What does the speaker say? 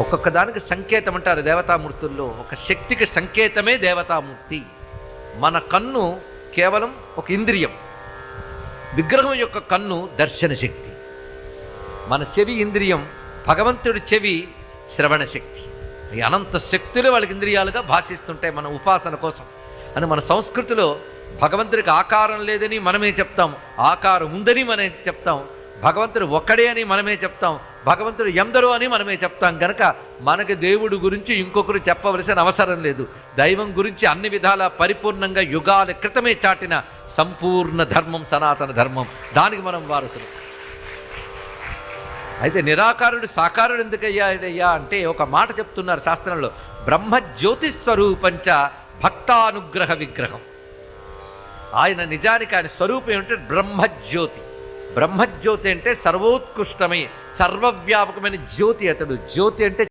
ఒక్కొక్క దానికి సంకేతం అంటారు దేవతామూర్తుల్లో. ఒక శక్తికి సంకేతమే దేవతామూర్తి. మన కన్ను కేవలం ఒక ఇంద్రియం, విగ్రహం యొక్క కన్ను దర్శన శక్తి. మన చెవి ఇంద్రియం, భగవంతుడి చెవి శ్రవణ శక్తి. ఈ అనంత శక్తులు వాళ్ళకి ఇంద్రియాలుగా భాషిస్తుంటాయి మన ఉపాసన కోసం. అని మన సంస్కృతిలో భగవంతుడికి ఆకారం లేదని మనమే చెప్తాం, ఆకారం ఉందని మనమే చెప్తాం, భగవంతుడు ఒక్కడే అని మనమే చెప్తాం, భగవంతుడు ఎందరో అని మనమే చెప్తాం. కనుక మనకి దేవుడి గురించి ఇంకొకరు చెప్పవలసిన అవసరం లేదు. దైవం గురించి అన్ని విధాలా పరిపూర్ణంగా యుగాల క్రితమే చాటిన సంపూర్ణ ధర్మం సనాతన ధర్మం. దానికి మనం వారసులు. అయితే నిరాకారుడు సాకారుడు ఎందుకయ్యాడయ్యా అంటే ఒక మాట చెప్తున్నారు శాస్త్రంలో, బ్రహ్మజ్యోతిస్వరూపంచ భక్తానుగ్రహ విగ్రహం. ఆయన నిజానికి ఆయన స్వరూపం ఏమిటంటే బ్రహ్మజ్యోతి. బ్రహ్మజ్యోతి అంటే సర్వోత్కృష్టమై సర్వవ్యాపకమైన జ్యోతి. అతడు జ్యోతి అంటే